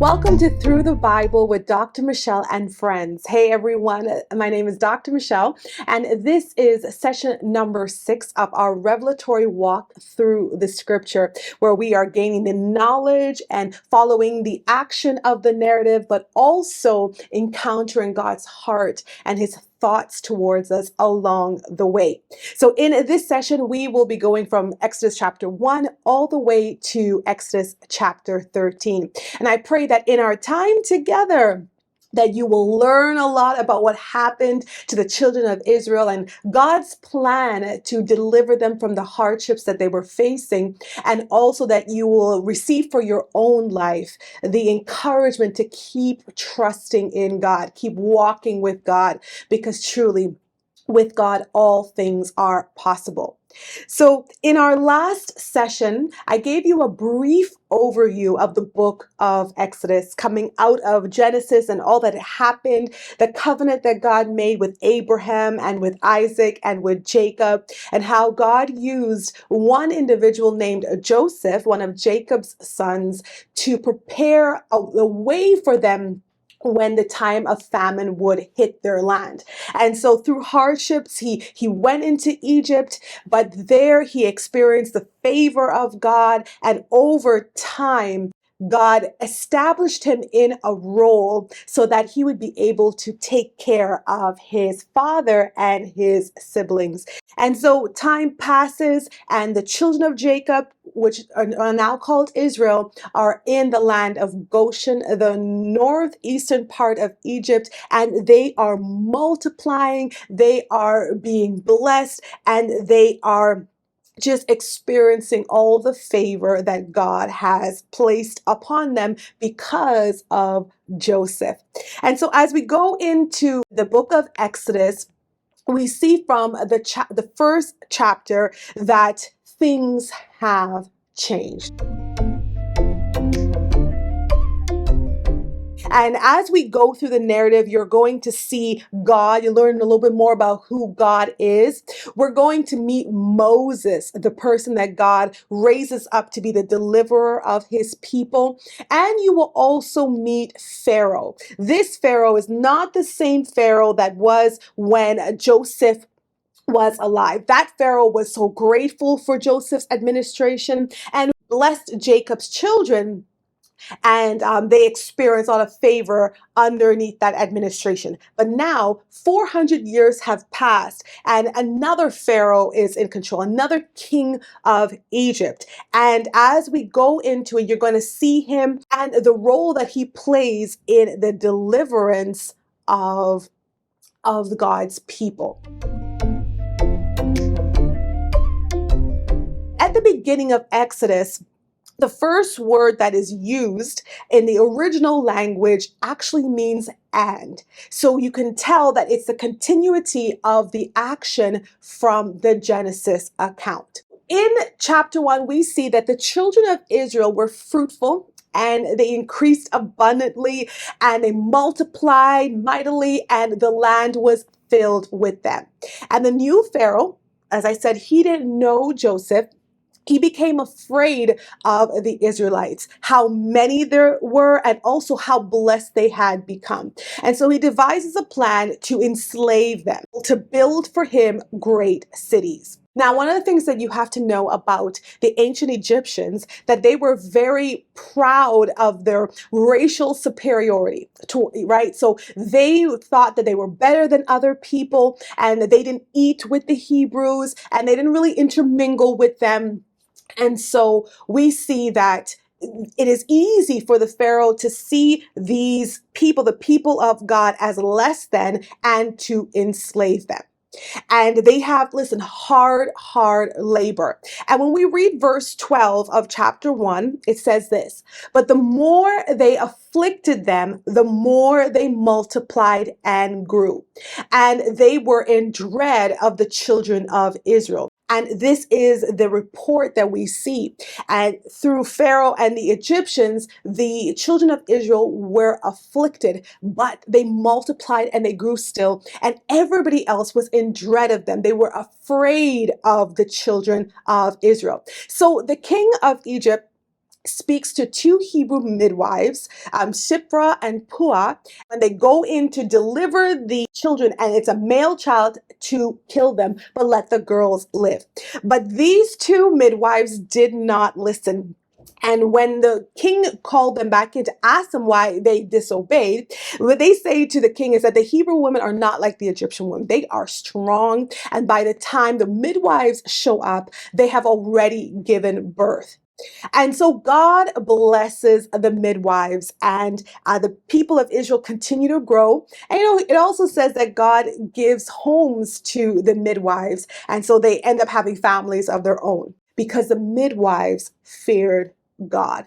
Welcome to Through the Bible with Dr. Michelle and friends. Hey everyone, my name is Dr. Michelle, and this is session number 6 of our revelatory walk through the scripture, where we are gaining the knowledge and following the action of the narrative, but also encountering God's heart and his thoughts towards us along the way. So in this session, we will be going from Exodus chapter 1 all the way to Exodus chapter 13. And I pray that in our time together, that you will learn a lot about what happened to the children of Israel and God's plan to deliver them from the hardships that they were facing, and also that you will receive for your own life the encouragement to keep trusting in God, keep walking with God, because truly with God, all things are possible. So in our last session, I gave you a brief overview of the book of Exodus, coming out of Genesis and all that happened, the covenant that God made with Abraham and with Isaac and with Jacob, and how God used one individual named Joseph, one of Jacob's sons, to prepare a way for them when the time of famine would hit their land. And so through hardships, he went into Egypt, but there he experienced the favor of God. And over time, God established him in a role so that he would be able to take care of his father and his siblings. And so time passes, and the children of Jacob, which are now called Israel, are in the land of Goshen, the northeastern part of Egypt, and they are multiplying, they are being blessed, and they are just experiencing all the favor that God has placed upon them because of Joseph. And so as we go into the book of Exodus, we see from the first chapter that things have changed. And as we go through the narrative, you're going to see God. You learn a little bit more about who God is. We're going to meet Moses, the person that God raises up to be the deliverer of his people. And you will also meet Pharaoh. This Pharaoh is not the same Pharaoh that was when Joseph was alive. That Pharaoh was so grateful for Joseph's administration and blessed Jacob's children, and they experienced a lot of favor underneath that administration. But now 400 years have passed, and another Pharaoh is in control, another king of Egypt. And as we go into it, you're going to see him and the role that he plays in the deliverance of God's people. At the beginning of Exodus, the first word that is used in the original language actually means and. So you can tell that it's the continuity of the action from the Genesis account. In chapter 1, we see that the children of Israel were fruitful, and they increased abundantly, and they multiplied mightily, and the land was filled with them. And the new Pharaoh, as I said, he didn't know Joseph. He became afraid of the Israelites, how many there were, and also how blessed they had become. And so he devises a plan to enslave them, to build for him great cities. Now, one of the things that you have to know about the ancient Egyptians, that they were very proud of their racial superiority, right? So they thought that they were better than other people, and that they didn't eat with the Hebrews, and they didn't really intermingle with them. And so we see that it is easy for the Pharaoh to see these people, the people of God, as less than, and to enslave them. And they have, listen, hard labor. And when we read verse 12 of chapter 1, it says this: "But the more they afflicted them, the more they multiplied and grew. And they were in dread of the children of Israel." And this is the report that we see. And through Pharaoh and the Egyptians, the children of Israel were afflicted, but they multiplied and they grew still. And everybody else was in dread of them. They were afraid of the children of Israel. So the king of Egypt, speaks to two Hebrew midwives, Shiphrah and Puah, and they go in to deliver the children, and it's a male child, to kill them, but let the girls live. But these two midwives did not listen. And when the king called them back in to ask them why they disobeyed, what they say to the king is that the Hebrew women are not like the Egyptian women. They are strong. And by the time the midwives show up, they have already given birth. And so God blesses the midwives, and the people of Israel continue to grow. And it also says that God gives homes to the midwives. And so they end up having families of their own because the midwives feared God.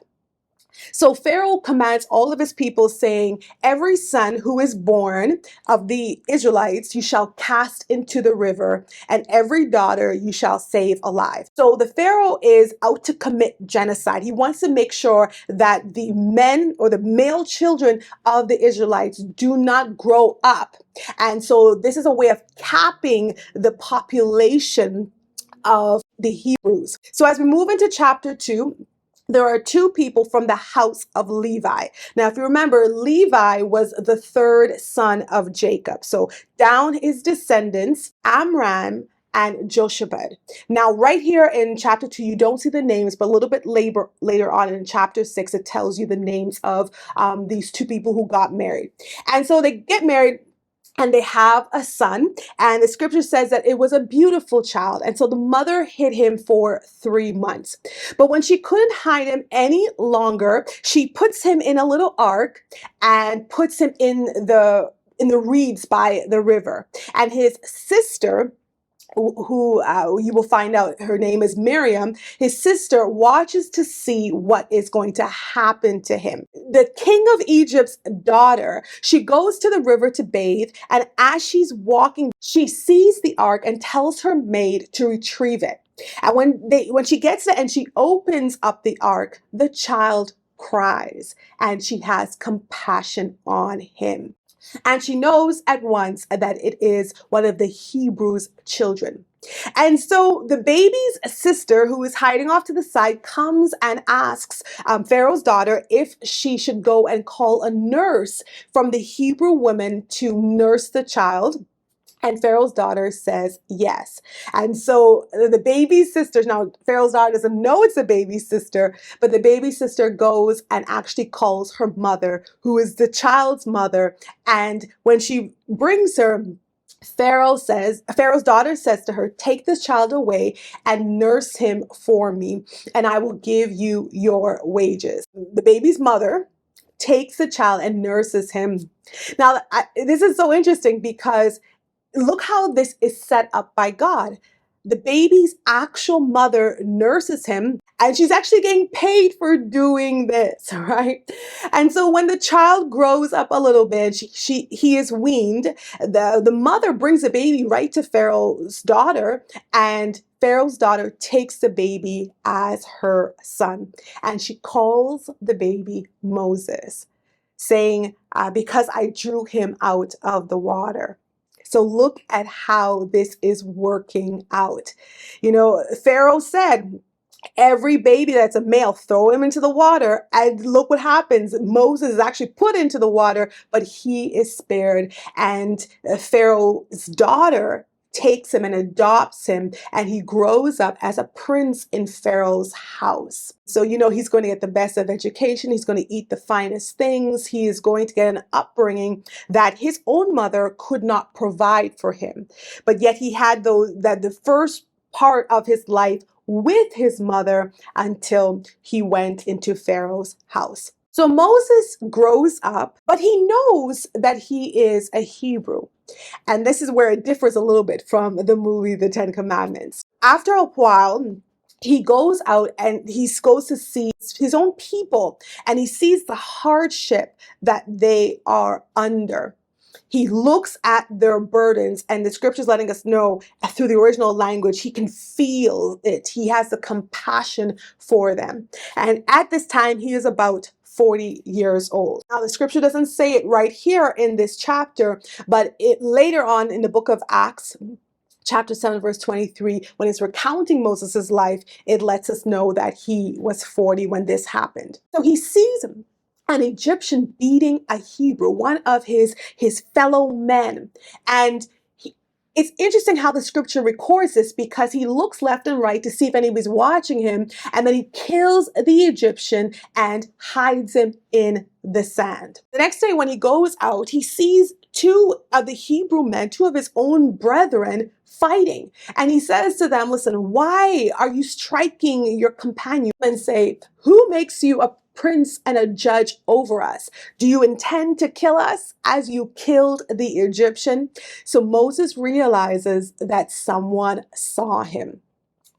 So Pharaoh commands all of his people, saying, every son who is born of the Israelites you shall cast into the river, and every daughter you shall save alive. So the Pharaoh is out to commit genocide. He wants to make sure that the men or the male children of the Israelites do not grow up. And so this is a way of capping the population of the Hebrews. So as we move into chapter 2, there are two people from the house of Levi. Now, if you remember, Levi was the third son of Jacob. So down his descendants, Amram and Jochebed. Now, right here in chapter 2, you don't see the names, but a little bit later on in chapter 6, it tells you the names of these two people who got married. And so they get married, and they have a son, and the scripture says that it was a beautiful child. And so the mother hid him for 3 months. But when she couldn't hide him any longer, she puts him in a little ark and puts him in the reeds by the river. And his sister, who you will find out her name is Miriam, his sister, watches to see what is going to happen to him. The king of Egypt's daughter, she goes to the river to bathe, and as she's walking, she sees the ark and tells her maid to retrieve it. And when she gets there and she opens up the ark, the child cries, and she has compassion on him. And she knows at once that it is one of the Hebrews' children. And so the baby's sister, who is hiding off to the side, comes and asks Pharaoh's daughter if she should go and call a nurse from the Hebrew women to nurse the child. And Pharaoh's daughter says yes. And so the baby's sister, now Pharaoh's daughter doesn't know it's the baby's sister, but the baby's sister goes and actually calls her mother, who is the child's mother. And when she brings her, Pharaoh's daughter says to her, take this child away and nurse him for me, and I will give you your wages. The baby's mother takes the child and nurses him. Now, this is so interesting because look how this is set up by God. The baby's actual mother nurses him, and she's actually getting paid for doing this, right? And so when the child grows up a little bit, he is weaned. The mother brings the baby right to Pharaoh's daughter, and Pharaoh's daughter takes the baby as her son, and she calls the baby Moses, saying, because I drew him out of the water. So look at how this is working out. Pharaoh said, every baby that's a male, throw him into the water. And look what happens. Moses is actually put into the water, but he is spared. And Pharaoh's daughter takes him and adopts him, and he grows up as a prince in Pharaoh's house. So, he's going to get the best of education. He's going to eat the finest things. He is going to get an upbringing that his own mother could not provide for him. But yet he had the first part of his life with his mother until he went into Pharaoh's house. So Moses grows up, but he knows that he is a Hebrew. And this is where it differs a little bit from the movie, The Ten Commandments. After a while, he goes out and he goes to see his own people, and he sees the hardship that they are under. He looks at their burdens, and the scripture's letting us know through the original language, he can feel it. He has the compassion for them. And at this time, he is about 40 years old. Now, the scripture doesn't say it right here in this chapter, but later on in the book of Acts, chapter 7, verse 23, when it's recounting Moses' life, it lets us know that he was 40 when this happened. So he sees an Egyptian beating a Hebrew, one of his fellow men. And it's interesting how the scripture records this, because he looks left and right to see if anybody's watching him, and then he kills the Egyptian and hides him in the sand. The next day when he goes out, he sees two of the Hebrew men, two of his own brethren, fighting. And he says to them, listen, why are you striking your companion? And say, who makes you a prince and a judge over us? Do you intend to kill us as you killed the Egyptian? So Moses realizes that someone saw him,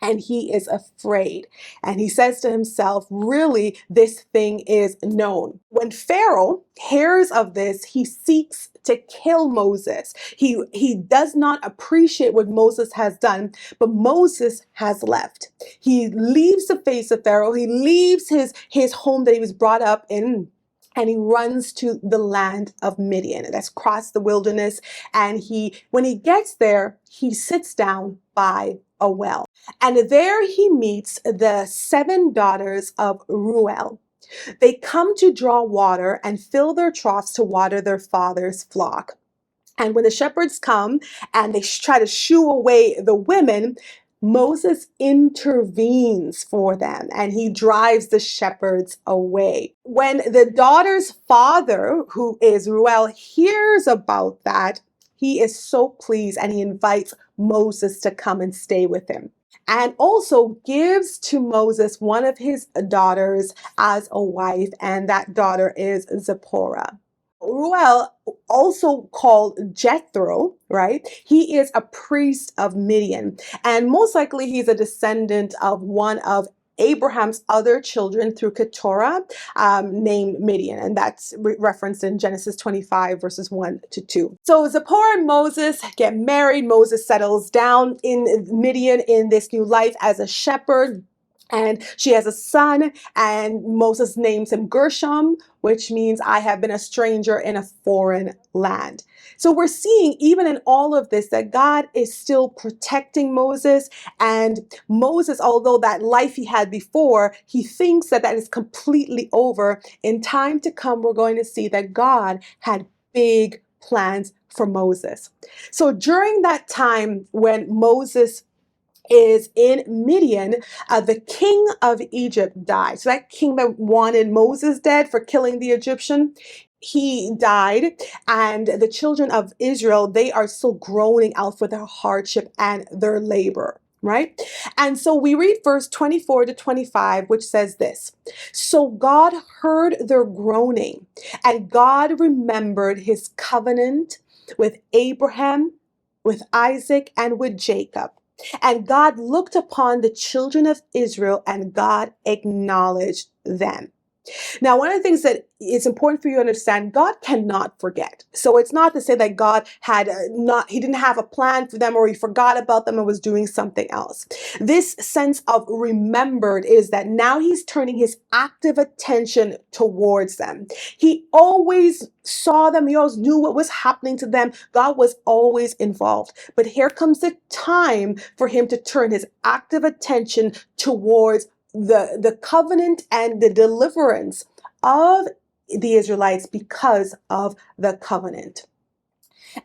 and he is afraid. And he says to himself, really, this thing is known. When Pharaoh hears of this, he seeks to kill Moses. He does not appreciate what Moses has done, but Moses has left. He leaves the face of Pharaoh. He leaves his home that he was brought up in, and he runs to the land of Midian. That's across the wilderness. And when he gets there, he sits down by a well. And there he meets the 7 daughters of Reuel. They come to draw water and fill their troughs to water their father's flock. And when the shepherds come and they try to shoo away the women, Moses intervenes for them and he drives the shepherds away. When the daughter's father, who is Reuel, hears about that, he is so pleased and he invites Moses to come and stay with him, and also gives to Moses one of his daughters as a wife, and that daughter is Zipporah. Reuel, also called Jethro, right? He is a priest of Midian, and most likely he's a descendant of one of Abraham's other children through Keturah, named Midian, and that's referenced in Genesis 25 verses 1 to 2. So Zipporah and Moses get married. Moses settles down in Midian in this new life as a shepherd, and she has a son, and Moses names him Gershom, which means I have been a stranger in a foreign land. So we're seeing even in all of this that God is still protecting Moses, and Moses, although that life he had before, he thinks that that is completely over. In time to come, we're going to see that God had big plans for Moses. So during that time when Moses is in Midian, the king of Egypt died. So that king that wanted Moses dead for killing the Egyptian, he died, and the children of Israel, they are still groaning out for their hardship and their labor, right? And so we read verse 24 to 25, which says this: so God heard their groaning, and God remembered his covenant with Abraham, with Isaac, and with Jacob. And God looked upon the children of Israel, and God acknowledged them. Now, one of the things that it's important for you to understand, God cannot forget. So it's not to say that God he didn't have a plan for them, or he forgot about them and was doing something else. This sense of remembered is that now he's turning his active attention towards them. He always saw them. He always knew what was happening to them. God was always involved. But here comes the time for him to turn his active attention towards the covenant and the deliverance of the Israelites because of the covenant.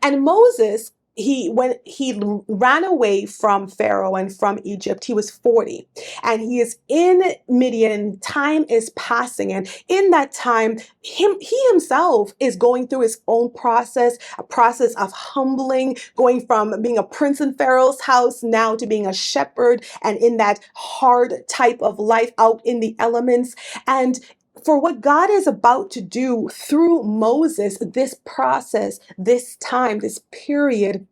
And Moses, when he ran away from Pharaoh and from Egypt, he was 40, and he is in Midian. Time is passing, and in that time, he himself is going through his own process, a process of humbling, going from being a prince in Pharaoh's house now to being a shepherd, and in that hard type of life out in the elements. And for what God is about to do through Moses, this process, this time, this period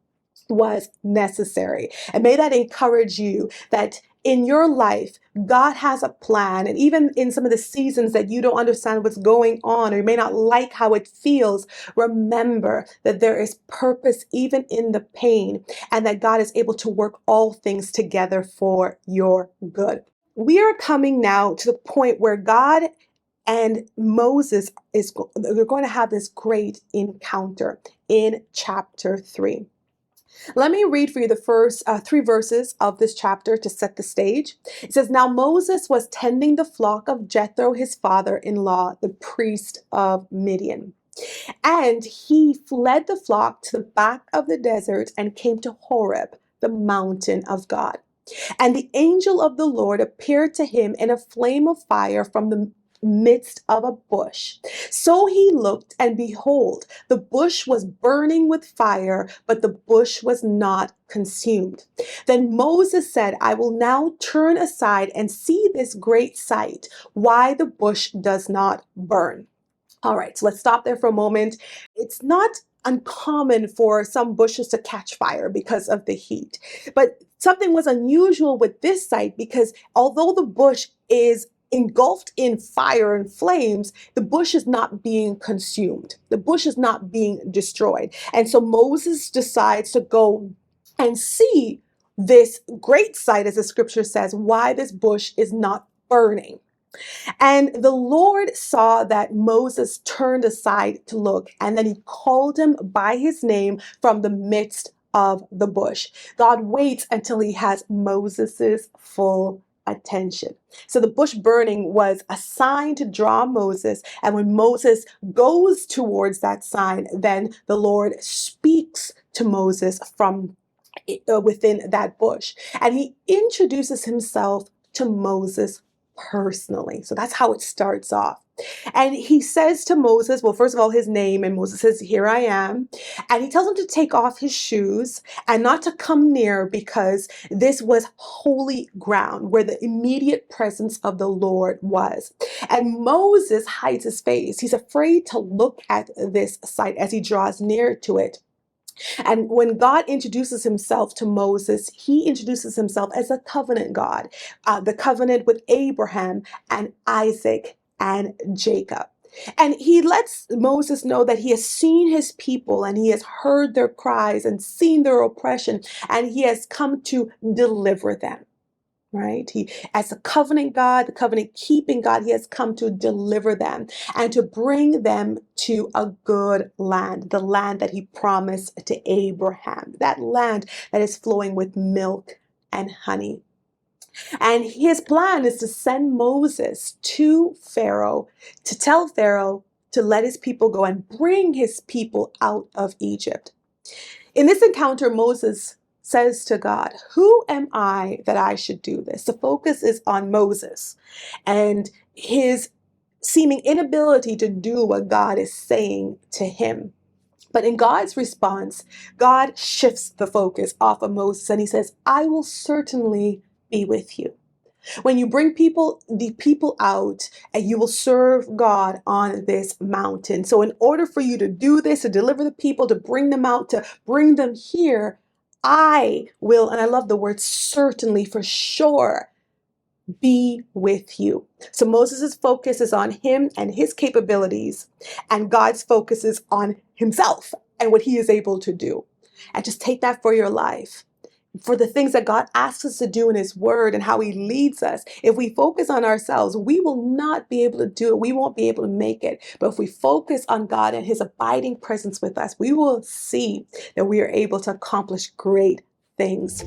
was necessary. And may that encourage you that in your life, God has a plan. And even in some of the seasons that you don't understand what's going on, or you may not like how it feels, remember that there is purpose even in the pain, and that God is able to work all things together for your good. We are coming now to the point where God and Moses they're going to have this great encounter in chapter 3. Let me read for you the first three verses of this chapter to set the stage. It says, Now Moses was tending the flock of Jethro, his father-in-law, the priest of Midian. And he fled the flock to the back of the desert and came to Horeb, the mountain of God. And the angel of the Lord appeared to him in a flame of fire from the midst of a bush. So he looked, and behold, the bush was burning with fire, but the bush was not consumed. Then Moses said, I will now turn aside and see this great sight, why the bush does not burn. All right, so let's stop there for a moment. It's not uncommon for some bushes to catch fire because of the heat, but something was unusual with this site because although the bush is engulfed in fire and flames, the bush is not being consumed. The bush is not being destroyed. And so Moses decides to go and see this great sight, as the scripture says, why this bush is not burning. And the Lord saw that Moses turned aside to look, and then he called him by his name from the midst of the bush. God waits until he has Moses's full attention. So the bush burning was a sign to draw Moses, and when Moses goes towards that sign, then the Lord speaks to Moses from within that bush, and he introduces himself to Moses personally. So that's how it starts off. And he says to Moses, well, first of all, his name, and Moses says, Here I am. And he tells him to take off his shoes and not to come near because this was holy ground where the immediate presence of the Lord was. And Moses hides his face. He's afraid to look at this sight as he draws near to it. And when God introduces himself to Moses, he introduces himself as a covenant God, the covenant with Abraham and Isaac and Jacob. And he lets Moses know that he has seen his people and he has heard their cries and seen their oppression, and he has come to deliver them. Right? He, as a covenant God, the covenant keeping God, he has come to deliver them and to bring them to a good land, the land that he promised to Abraham, that land that is flowing with milk and honey. And his plan is to send Moses to Pharaoh to tell Pharaoh to let his people go and bring his people out of Egypt. In this encounter, Moses says to God, Who am I that I should do this? The focus is on Moses and his seeming inability to do what God is saying to him. But in God's response, God shifts the focus off of Moses and he says, I will certainly be with you. When you bring the people out, and you will serve God on this mountain. So in order for you to do this, to deliver the people, to bring them out, to bring them here, I will, and I love the word certainly, for sure, be with you. So Moses' focus is on him and his capabilities, and God's focus is on himself and what he is able to do. And just take that for your life. For the things that God asks us to do in his word and how he leads us. If we focus on ourselves, we will not be able to do it. We won't be able to make it. But if we focus on God and his abiding presence with us, we will see that we are able to accomplish great things.